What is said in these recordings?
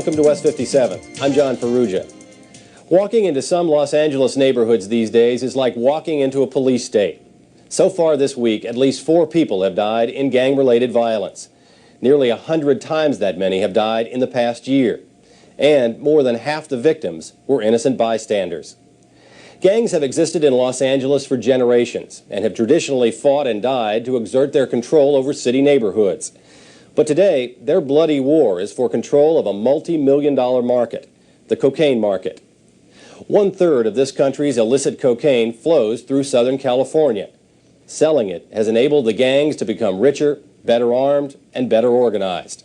Welcome to West 57. I'm John Ferrugia. Walking into some Los Angeles neighborhoods these days is like walking into a police state. So far this week, at least 4 people have died in gang-related violence. Nearly 100 times that many have died in the past year. And more than half the victims were innocent bystanders. Gangs have existed in Los Angeles for generations and have traditionally fought and died to exert their control over city neighborhoods. But today, their bloody war is for control of a multi-million-dollar market, the cocaine market. 1/3 of this country's illicit cocaine flows through Southern California. Selling it has enabled the gangs to become richer, better armed, and better organized.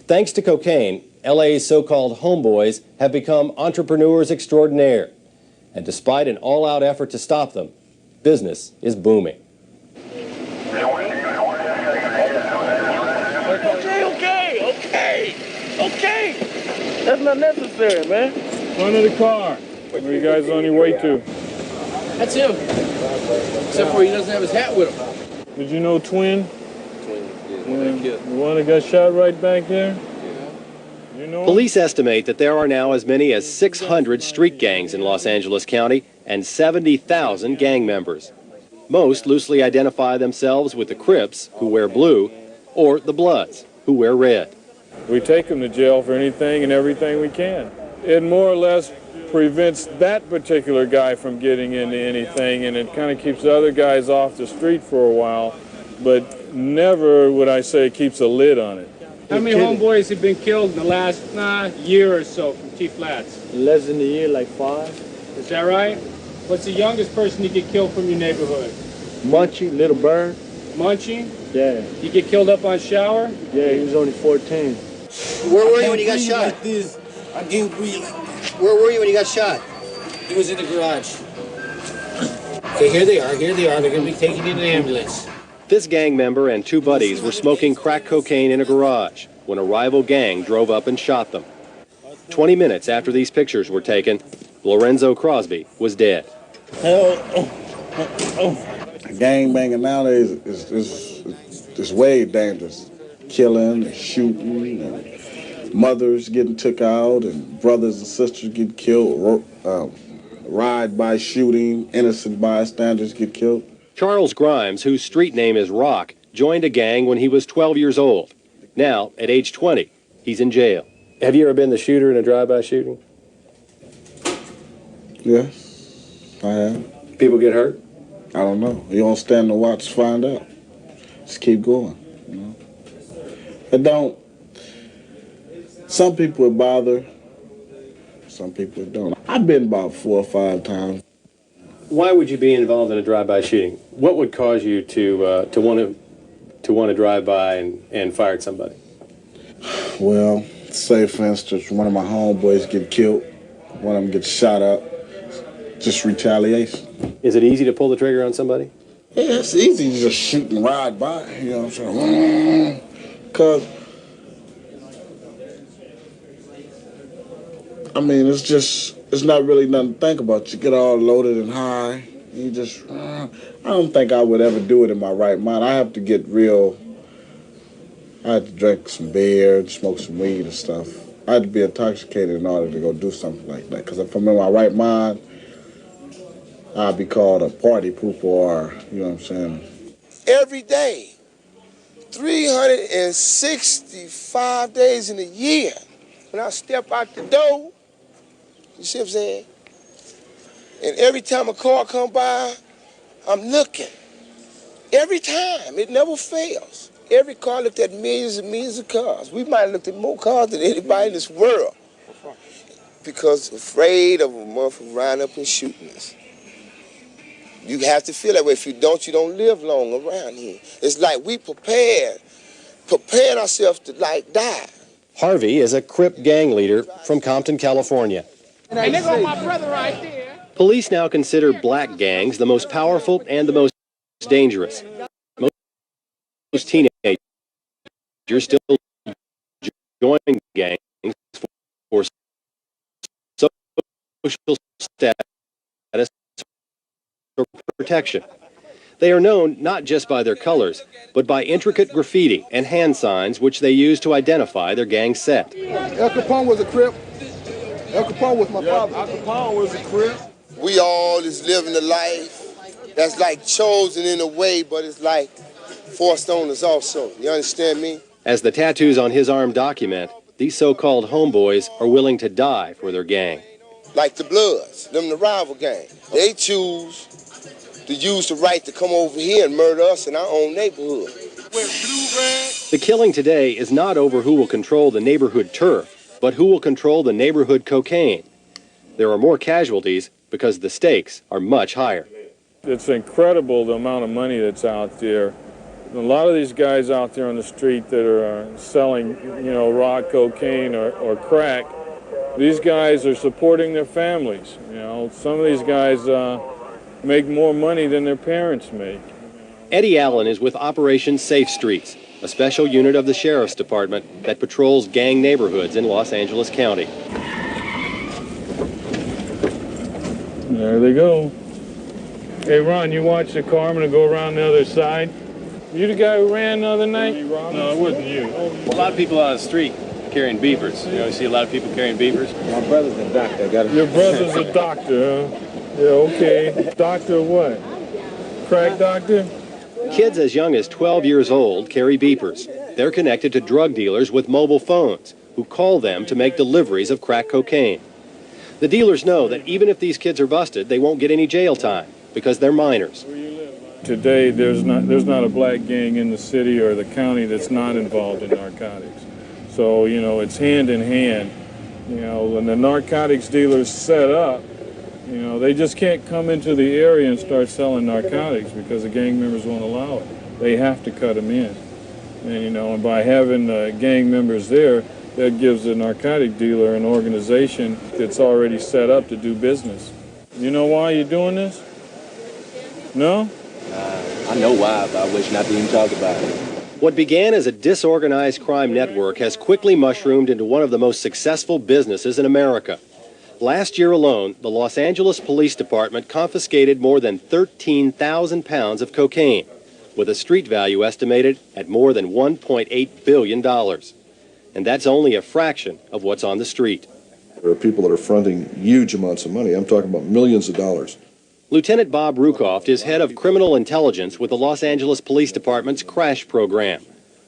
Thanks to cocaine, LA's so-called homeboys have become entrepreneurs extraordinaire. And despite an all-out effort to stop them, business is booming. Okay. That's not necessary, man. Front of the car. Where are you guys on your way to? That's him. Except for he doesn't have his hat with him. Did you know Twin? Twin, the one that got shot right back there? Yeah. You know Police estimate that there are now as many as 600 street gangs in Los Angeles County and 70,000 gang members. Most loosely identify themselves with the Crips, who wear blue, or the Bloods, who wear red. We take them to jail for anything and everything we can. It more or less prevents that particular guy from getting into anything, and it kind of keeps the other guys off the street for a while, but never would I say keeps a lid on it. How many homeboys have been killed in the last year or so from T-Flats? Less than a year, like 5. Is that right? What's the youngest person to get killed from your neighborhood? Munchie, Little Bird. Munchie? Yeah. You get killed up on Shower? Yeah, he was only 14. Where were you when you got shot? Like this. I can't breathe like this. Where were you when you got shot? He was in the garage. Okay, here they are. They're going to be taken in an ambulance. This gang member and 2 buddies were smoking crack cocaine in a garage when a rival gang drove up and shot them. 20 minutes after these pictures were taken, Lorenzo Crosby was dead. Gang banging nowadays is way dangerous. Killing and shooting, and mothers getting took out, and brothers and sisters get killed. Ride by shooting, innocent bystanders get killed. Charles Grimes, whose street name is Rock, joined a gang when he was 12 years old. Now, at age 20, he's in jail. Have you ever been the shooter in a drive-by shooting? Yes, I have. People get hurt? I don't know. You don't stand and watch to find out. Just keep going, you know. It don't. Some people it bother. Some people it don't. I've been about 4 or 5 times. Why would you be involved in a drive-by shooting? What would cause you to want to drive by and fire at somebody? Well, say for instance, one of my homeboys get killed, one of them gets shot up. Just retaliation. Is it easy to pull the trigger on somebody? Yeah, it's easy to just shoot and ride by. You know what I'm saying? Because, I mean, it's not really nothing to think about. You get all loaded and high. You just, I don't think I would ever do it in my right mind. I have to get real, I had to drink some beer and smoke some weed and stuff. I had to be intoxicated in order to go do something like that. Because if I'm in my right mind, I'd be called a party pooper or, you know what I'm saying? Every day. 365 days in a year. When I step out the door, you see what I'm saying? And every time a car come by, I'm looking. Every time, it never fails. Every car looked at millions and millions of cars. We might have looked at more cars than anybody in this world. Because afraid of a motherfucker riding up and shooting us. You have to feel that way. If you don't live long around here. It's like we preparing ourselves to like die. Harvey is a Crip gang leader from Compton, California. And there go my brother right there. Police now consider black gangs the most powerful and the most dangerous. Most teenagers still join gangs for social status or protection. They are known not just by their colors, but by intricate graffiti and hand signs which they use to identify their gang set. El Capone was a Crip. El Capone was my father. Al Capone was a Crip. We all is living a life that's like chosen in a way, but it's like forced on us also. You understand me? As the tattoos on his arm document, these so-called homeboys are willing to die for their gang. Like the Bloods, them the rival gang. They choose to use the right to come over here and murder us in our own neighborhood. The killing today is not over who will control the neighborhood turf, but who will control the neighborhood cocaine. There are more casualties because the stakes are much higher. It's incredible the amount of money that's out there. A lot of these guys out there on the street that are selling, raw cocaine or crack, these guys are supporting their families. Some of these guys make more money than their parents make. Eddie Allen is with Operation Safe Streets, a special unit of the Sheriff's Department that patrols gang neighborhoods in Los Angeles County. There they go. Hey, Ron, you watch the car. I'm going to go around the other side. You the guy who ran the other night? No, it wasn't you. A lot of people on the street carrying beepers. You see a lot of people carrying beepers. My brother's a doctor. Your brother's a doctor, huh? Yeah, okay. Doctor what? Crack doctor? Kids as young as 12 years old carry beepers. They're connected to drug dealers with mobile phones who call them to make deliveries of crack cocaine. The dealers know that even if these kids are busted, they won't get any jail time because they're minors. Today, there's not a black gang in the city or the county that's not involved in narcotics. So, it's hand in hand. When the narcotics dealers set up, they just can't come into the area and start selling narcotics because the gang members won't allow it. They have to cut them in. And by having gang members there, that gives the narcotic dealer an organization that's already set up to do business. You know why you're doing this? No? I know why, but I wish not to even talk about it. What began as a disorganized crime network has quickly mushroomed into one of the most successful businesses in America. Last year alone, the Los Angeles Police Department confiscated more than 13,000 pounds of cocaine, with a street value estimated at more than $1.8 billion. And that's only a fraction of what's on the street. There are people that are fronting huge amounts of money. I'm talking about millions of dollars. Lieutenant Bob Rukoff is head of criminal intelligence with the Los Angeles Police Department's CRASH program,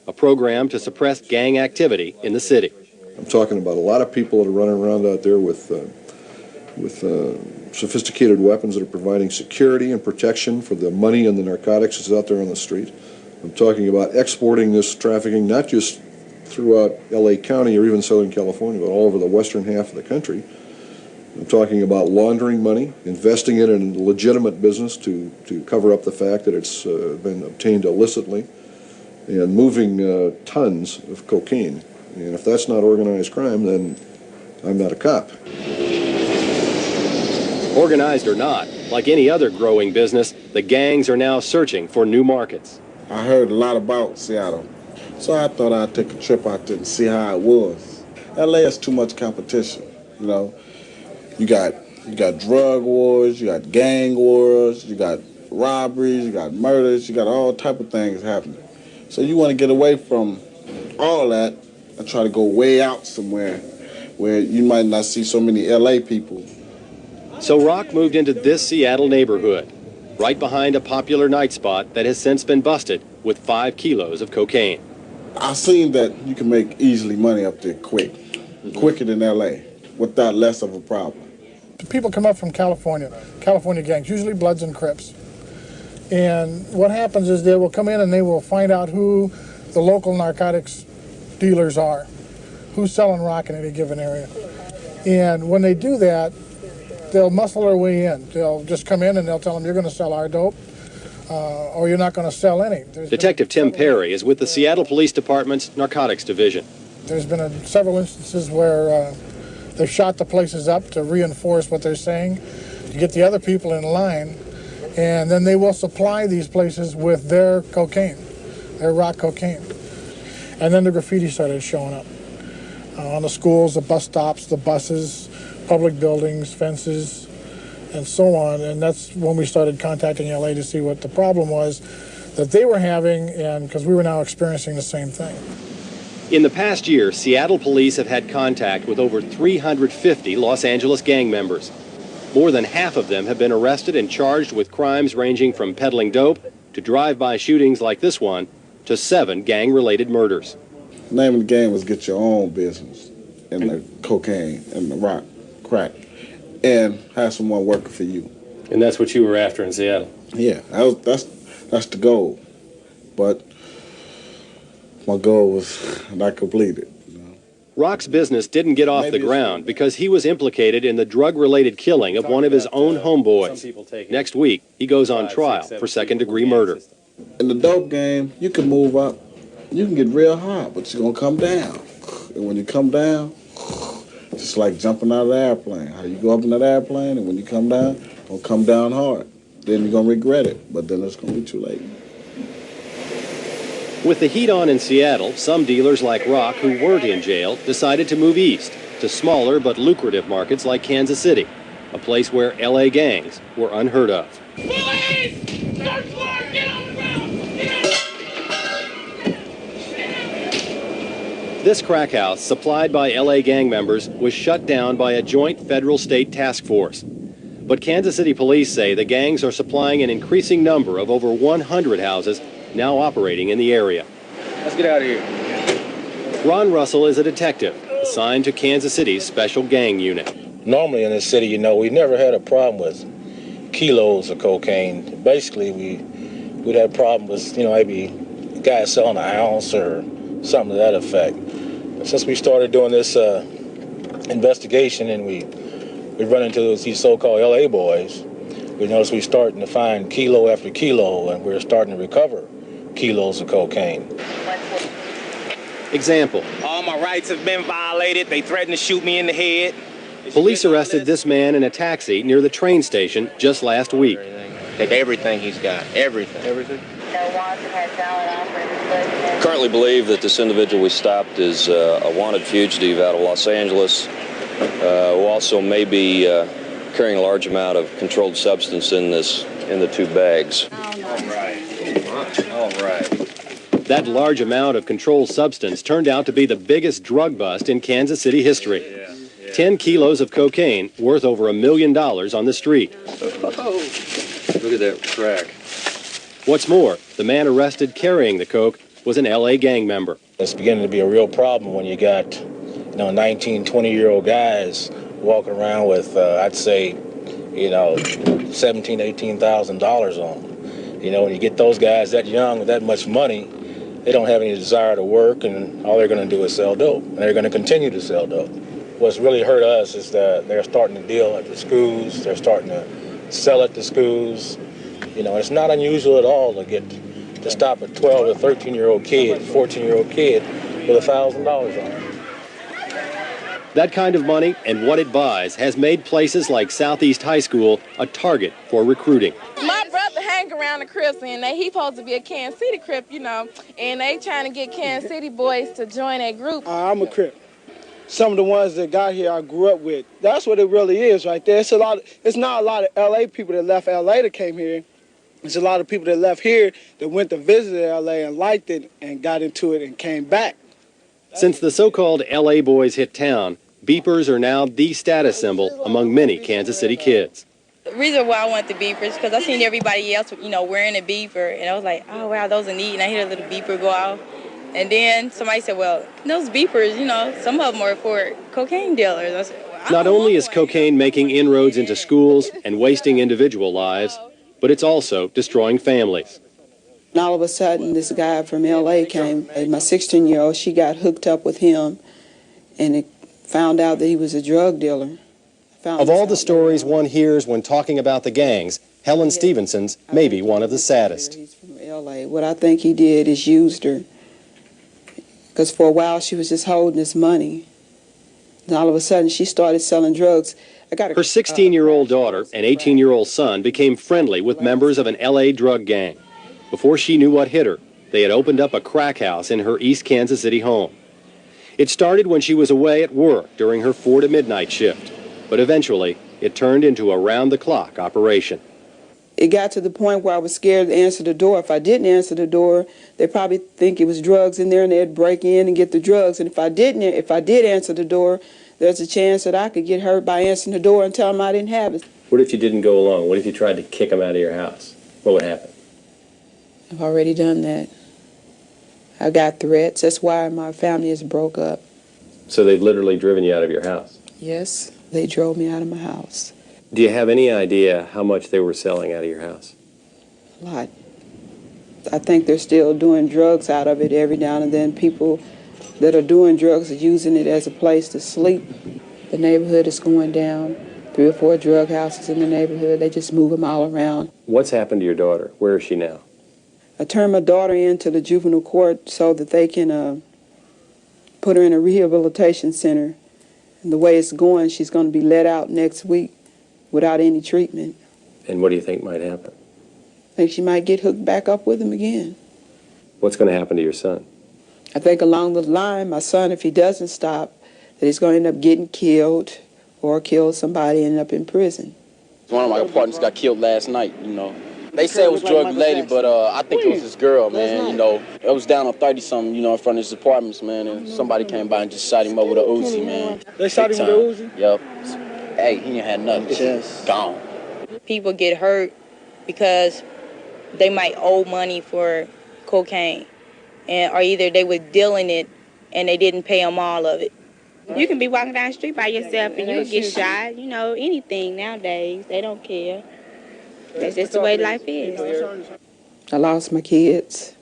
a program to suppress gang activity in the city. I'm talking about a lot of people that are running around out there with sophisticated weapons that are providing security and protection for the money and the narcotics that's out there on the street. I'm talking about exporting this trafficking not just throughout LA County or even Southern California, but all over the western half of the country. I'm talking about laundering money, investing it in a legitimate business to cover up the fact that it's been obtained illicitly, and moving tons of cocaine. And if that's not organized crime, then I'm not a cop. Organized or not, like any other growing business, the gangs are now searching for new markets. I heard a lot about Seattle, so I thought I'd take a trip out there and see how it was. LA has too much competition, You got drug wars, you got gang wars, you got robberies, you got murders, you got all type of things happening. So you want to get away from all of that and try to go way out somewhere where you might not see so many LA people. So Rock moved into this Seattle neighborhood, right behind a popular night spot that has since been busted with 5 kilos of cocaine. I've seen that you can make easily money up there quicker than LA, without less of a problem. People come up from California gangs, usually Bloods and Crips. And what happens is they will come in and they will find out who the local narcotics dealers are, who's selling rock in any given area. And when they do that, they'll muscle their way in. They'll just come in and they'll tell them, you're going to sell our dope, or you're not going to sell any. Detective Tim Perry is with the Seattle Police Department's Narcotics Division. There's been several instances where they've shot the places up to reinforce what they're saying, to get the other people in line, and then they will supply these places with their cocaine, their rock cocaine. And then the graffiti started showing up on the schools, the bus stops, the buses, public buildings, fences, and so on. And that's when we started contacting LA to see what the problem was that they were having, and because we were now experiencing the same thing. In the past year, Seattle police have had contact with over 350 Los Angeles gang members. More than half of them have been arrested and charged with crimes ranging from peddling dope to drive-by shootings like this one to 7 gang-related murders. The name of the game was get your own business in the cocaine and the rock, crack, and have someone working for you. And that's what you were after in Seattle? Yeah, that's the goal. But my goal was not completed. Rock's business didn't get off the ground because he was implicated in the drug-related killing of one of his own homeboys. Next week, he goes on trial for second-degree murder. In the dope game, you can move up. You can get real high, but you're going to come down. And when you come down, it's just like jumping out of the airplane. How you go up in that airplane, and when you come down, it's going to come down hard. Then you're going to regret it, but then it's going to be too late. With the heat on in Seattle, some dealers like Rock, who weren't in jail, decided to move east to smaller but lucrative markets like Kansas City, a place where LA gangs were unheard of. Police! Search warrant! Get on the ground! This crack house, supplied by LA gang members, was shut down by a joint federal-state task force. But Kansas City police say the gangs are supplying an increasing number of over 100 houses now operating in the area. Let's get out of here. Ron Russell is a detective assigned to Kansas City's special gang unit. Normally in this city, you know, we never had a problem with kilos of cocaine. Basically, we'd have a problem with, you know, maybe a guy selling an ounce or something to that effect. But since we started doing this investigation and we run into these so-called LA boys, we noticed we're starting to find kilo after kilo, and we're starting to recover kilos of cocaine. Example. All my rights have been violated. They threatened to shoot me in the head. Police arrested this man in a taxi near the train station just last week. Take everything he's got. Everything. Everything? Currently believe that this individual we stopped is a wanted fugitive out of Los Angeles, who also may be carrying a large amount of controlled substance in the 2 bags. All right. That large amount of controlled substance turned out to be the biggest drug bust in Kansas City history. 10 kilos of cocaine worth over $1 million on the street. Look at that crack. What's more, the man arrested carrying the coke was an LA gang member. It's beginning to be a real problem when you got, 19, 20-year-old guys walking around with, I'd say, $17,000, $18,000 on them. When you get those guys that young with that much money, they don't have any desire to work, and all they're going to do is sell dope. And they're going to continue to sell dope. What's really hurt us is that they're starting to deal at the schools. They're starting to sell at the schools. It's not unusual at all to stop a 12 or 13-year-old kid, 14-year-old kid with $1,000 on it. That kind of money and what it buys has made places like Southeast High School a target for recruiting. My brother hang around the Crips, and he's supposed to be a Kansas City Crip, and they trying to get Kansas City boys to join that group. I'm a Crip. Some of the ones that got here I grew up with. That's what it really is right there. It's not a lot of LA people that left LA that came here. It's a lot of people that left here that went to visit LA and liked it and got into it and came back. Since the so-called LA boys hit town, beepers are now the status symbol among many Kansas City kids. The reason why I want the beepers is because I seen everybody else, wearing a beeper, and I was like, oh, wow, those are neat, and I hear a little beeper go off. And then somebody said, well, those beepers, some of them are for cocaine dealers. I said, well, Not only is cocaine making inroads into schools and wasting individual lives, but it's also destroying families. And all of a sudden, this guy from L.A. came, and my 16-year-old, she got hooked up with him, and it found out that he was a drug dealer. Of all the stories one hears when talking about the gangs, Helen Stevenson's may be one of the saddest. He's from L.A. What I think he did is used her, because for a while she was just holding his money. And all of a sudden she started selling drugs. Her 16-year-old daughter and 18-year-old son became friendly with members of an L.A. drug gang. Before she knew what hit her, they had opened up a crack house in her East Kansas City home. It started when she was away at work during her 4 to midnight shift, but eventually it turned into a round-the-clock operation. It got to the point where I was scared to answer the door. If I didn't answer the door, they'd probably think it was drugs in there and they'd break in and get the drugs. And if I did answer the door, there's a chance that I could get hurt by answering the door and tell them I didn't have it. What if you didn't go along? What if you tried to kick them out of your house? What would happen? I've already done that. I got threats. That's why my family is broke up. So they've literally driven you out of your house? Yes, they drove me out of my house. Do you have any idea how much they were selling out of your house? A lot. I think they're still doing drugs out of it every now and then. People that are doing drugs are using it as a place to sleep. The neighborhood is going down. 3 or 4 drug houses in the neighborhood. They just move them all around. What's happened to your daughter? Where is she now? I turned my daughter into the juvenile court so that they can put her in a rehabilitation center. And the way it's going, she's going to be let out next week without any treatment. And what do you think might happen? I think she might get hooked back up with him again. What's going to happen to your son? I think along the line, my son, if he doesn't stop, that he's going to end up getting killed or kill somebody and end up in prison. One of my partners got killed last night, you know. They say it was drug-related, but I think it was this girl, man, you know. It was down on 30-something, you know, in front of his apartments, man, and somebody came by and just shot him up with a Uzi, man. They shot him with a Uzi? Yep. Hey, he ain't had nothing. Just gone. People get hurt because they might owe money for cocaine, or either they were dealing it and they didn't pay them all of it. You can be walking down the street by yourself and you'll get shot. You know, anything nowadays. They don't care. That's just the way life is. I lost my kids.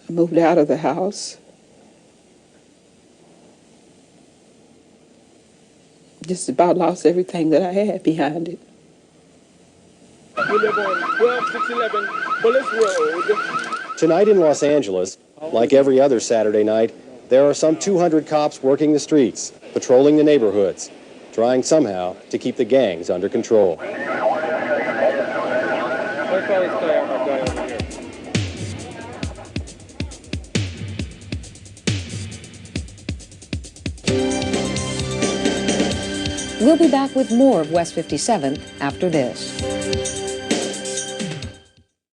I moved out of the house. Just about lost everything that I had behind it. We live on 12611 Bullis Road. Tonight in Los Angeles, like every other Saturday night, there are some 200 cops working the streets, patrolling the neighborhoods, trying somehow to keep the gangs under control. We'll be back with more of West 57th after this.